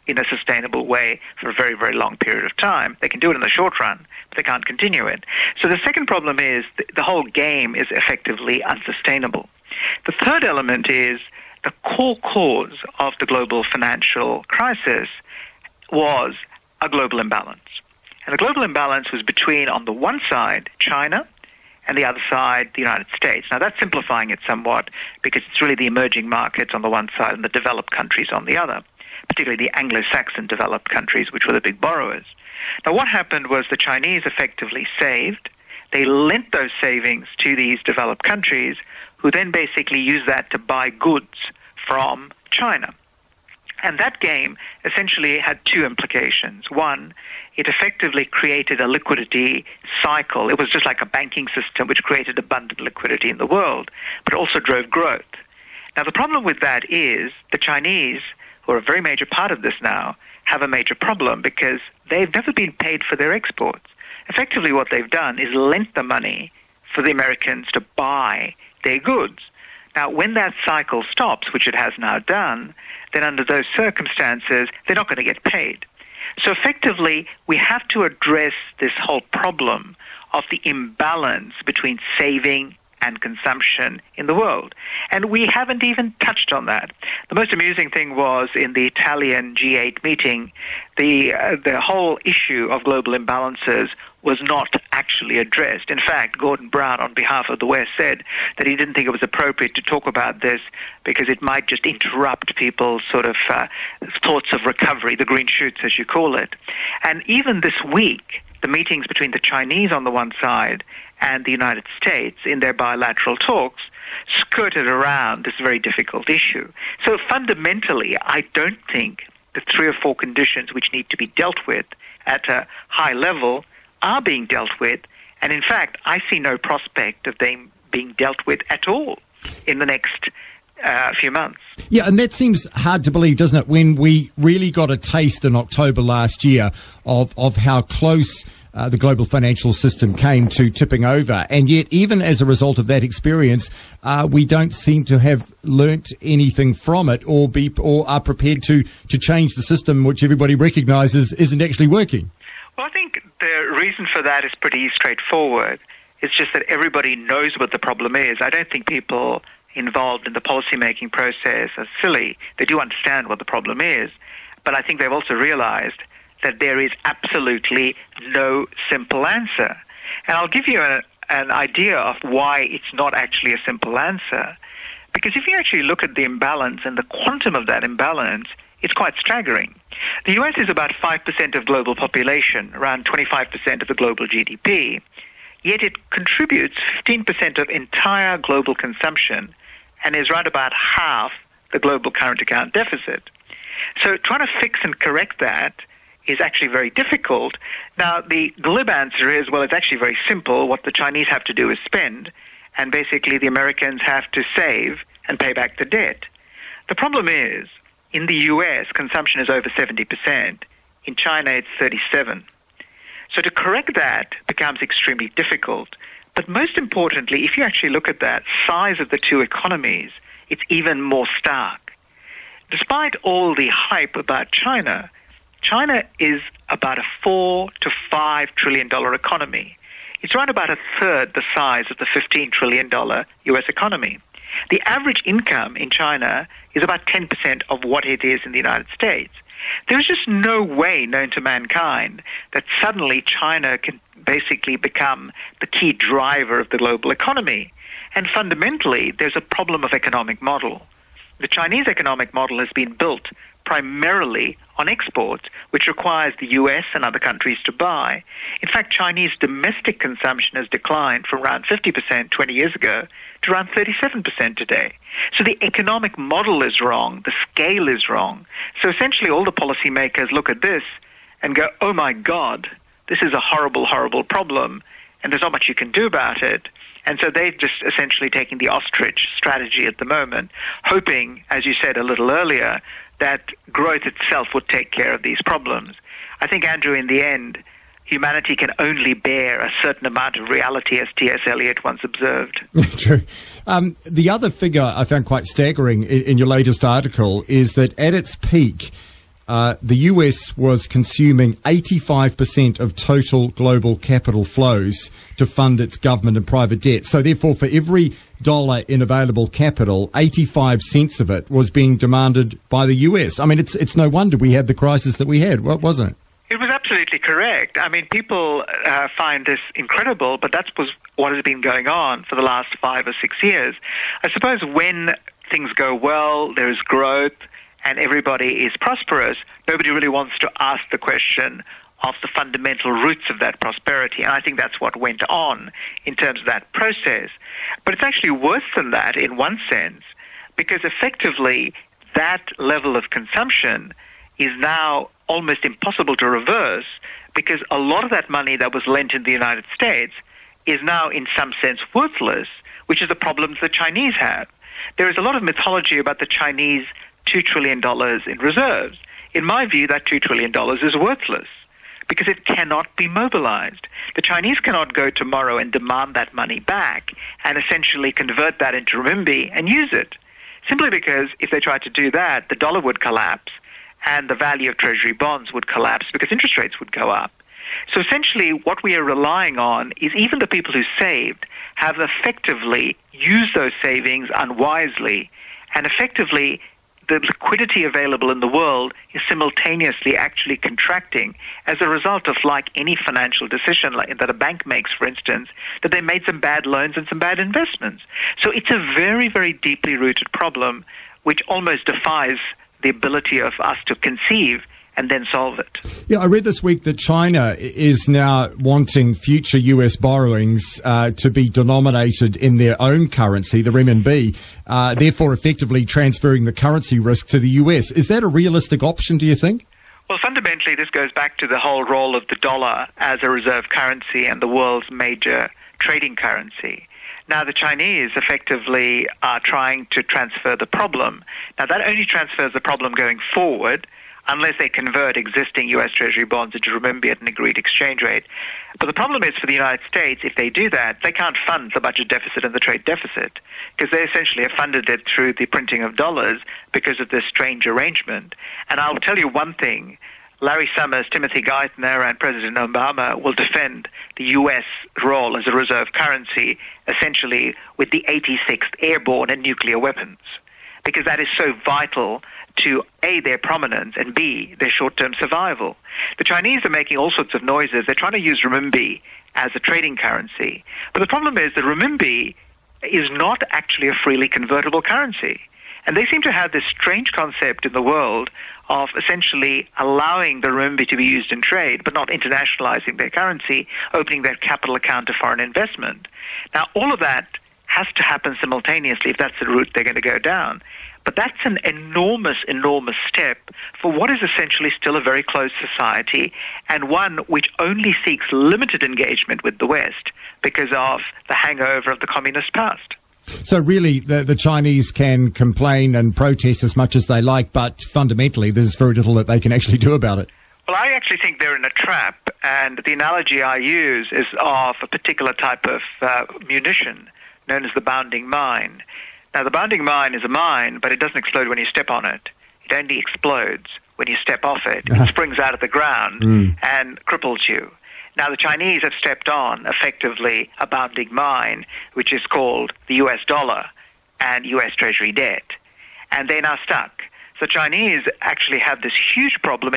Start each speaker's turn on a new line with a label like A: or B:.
A: in a sustainable way for a very, very long period of time. They can do it in the short run, but they can't continue it. So the second problem is the whole game is effectively unsustainable. The third element is the core cause of the global financial crisis was a global imbalance. And the global imbalance was between, on the one side, China, and the other side, the United States. Now, that's simplifying it somewhat because it's really the emerging markets on the one side and the developed countries on the other, particularly the Anglo-Saxon developed countries, which were the big borrowers. Now, what happened was the Chinese effectively saved. They lent those savings to these developed countries, who then basically used that to buy goods from China. And that game essentially had two implications. One, it effectively created a liquidity cycle. It was just like a banking system which created abundant liquidity in the world, but it also drove growth. Now, the problem with that is the Chinese, who are a very major part of this now, have a major problem because they've never been paid for their exports. Effectively, what they've done is lent the money for the Americans to buy their goods. Now, when that cycle stops, which it has now done, then under those circumstances, they're not going to get paid. So effectively, we have to address this whole problem of the imbalance between saving and consumption in the world. And we haven't even touched on that. The most amusing thing was in the Italian G8 meeting, the whole issue of global imbalances was not actually addressed. In fact, Gordon Brown, on behalf of the West, said that he didn't think it was appropriate to talk about this because it might just interrupt people's sort of thoughts of recovery, the green shoots, as you call it. And even this week, the meetings between the Chinese on the one side and the United States in their bilateral talks skirted around this very difficult issue. So fundamentally, I don't think the 3 or 4 conditions which need to be dealt with at a high level are being dealt with, and in fact, I see no prospect of them being dealt with at all in the next few months.
B: Yeah, and that seems hard to believe, doesn't it, when we really got a taste in October last year of how close the global financial system came to tipping over, and yet even as a result of that experience, we don't seem to have learnt anything from it or are prepared to change the system, which everybody recognises isn't actually working.
A: Well, I think the reason for that is pretty straightforward. It's just that everybody knows what the problem is. I don't think people involved in the policy-making process are silly. They do understand what the problem is, but I think they've also realized that there is absolutely no simple answer. And I'll give you an idea of why it's not actually a simple answer. Because if you actually look at the imbalance and the quantum of that imbalance, it's quite staggering. The U.S. is about 5% of global population, around 25% of the global GDP, yet it contributes 15% of entire global consumption and is right about half the global current account deficit. So trying to fix and correct that is actually very difficult. Now, the glib answer is, well, it's actually very simple. What the Chinese have to do is spend, and basically the Americans have to save and pay back the debt. The problem is, in the U.S., consumption is over 70%. In China, it's 37%. So to correct that becomes extremely difficult. But most importantly, if you actually look at that size of the two economies, it's even more stark. Despite all the hype about China, China is about a $4 to $5 trillion economy. It's around about a third the size of the $15 trillion U.S. economy. The average income in China is about 10% of what it is in the United States. There's just no way known to mankind that suddenly China can basically become the key driver of the global economy. And fundamentally, there's a problem of economic model. The Chinese economic model has been built primarily on exports, which requires the U.S. and other countries to buy. In fact, Chinese domestic consumption has declined from around 50% 20 years ago to around 37% today. So the economic model is wrong, the scale is wrong. So essentially all the policymakers look at this and go, oh my God, this is a horrible, horrible problem, and there's not much you can do about it. And so they're just essentially taking the ostrich strategy at the moment, hoping, as you said a little earlier, that growth itself would take care of these problems. I think, Andrew, in the end, humanity can only bear a certain amount of reality, as T.S. Eliot once observed.
B: True. The other figure I found quite staggering in your latest article is that at its peak, the US was consuming 85% of total global capital flows to fund its government and private debt. So therefore, for every dollar in available capital, 85 cents of it was being demanded by the US. I mean, it's no wonder we had the crisis that we had, wasn't it?
A: It was absolutely correct. I mean, people find this incredible, but that was what has been going on for the last 5 or 6 years. I suppose when things go well, there is growth, and everybody is prosperous, nobody really wants to ask the question of the fundamental roots of that prosperity. And I think that's what went on in terms of that process. But it's actually worse than that in one sense, because effectively that level of consumption is now almost impossible to reverse, because a lot of that money that was lent in the United States is now in some sense worthless, which is the problems the Chinese have. There is a lot of mythology about the Chinese $2 trillion in reserves. In my view, that $2 trillion is worthless because it cannot be mobilized. The Chinese cannot go tomorrow and demand that money back and essentially convert that into renminbi and use it. Simply because if they tried to do that, the dollar would collapse and the value of treasury bonds would collapse because interest rates would go up. So essentially what we are relying on is even the people who saved have effectively used those savings unwisely, and effectively the liquidity available in the world is simultaneously actually contracting as a result of, like any financial decision that a bank makes, for instance, that they made some bad loans and some bad investments. So it's a very, very deeply rooted problem which almost defies the ability of us to conceive and then solve it.
B: Yeah, I read this week that China is now wanting future US borrowings to be denominated in their own currency, the renminbi, therefore effectively transferring the currency risk to the US. Is that a realistic option, do you think?
A: Well, fundamentally, this goes back to the whole role of the dollar as a reserve currency and the world's major trading currency. Now, the Chinese effectively are trying to transfer the problem. Now, that only transfers the problem going forward, unless they convert existing U.S. Treasury bonds into renminbi at an agreed exchange rate. But the problem is for the United States, if they do that, they can't fund the budget deficit and the trade deficit, because they essentially have funded it through the printing of dollars because of this strange arrangement. And I'll tell you one thing, Larry Summers, Timothy Geithner, and President Obama will defend the U.S. role as a reserve currency, essentially with the 86th Airborne and nuclear weapons, because that is so vital to A, their prominence, and B, their short-term survival. The Chinese are making all sorts of noises. They're trying to use renminbi as a trading currency. But the problem is that renminbi is not actually a freely convertible currency. And they seem to have this strange concept in the world of essentially allowing the renminbi to be used in trade, but not internationalizing their currency, opening their capital account to foreign investment. Now, all of that has to happen simultaneously if that's the route they're going to go down. But that's an enormous, enormous step for what is essentially still a very closed society, and one which only seeks limited engagement with the West because of the hangover of the communist past.
B: So really, the Chinese can complain and protest as much as they like, but fundamentally there's very little that they can actually do about it.
A: Well, I actually think they're in a trap, and the analogy I use is of a particular type of munition known as the bounding mine. Now, the bounding mine is a mine, but it doesn't explode when you step on it. It only explodes when you step off it. It springs out of the ground and cripples you. Now, the Chinese have stepped on, effectively, a bounding mine, which is called the US dollar and US Treasury debt. And they're now stuck. So Chinese actually have this huge problem.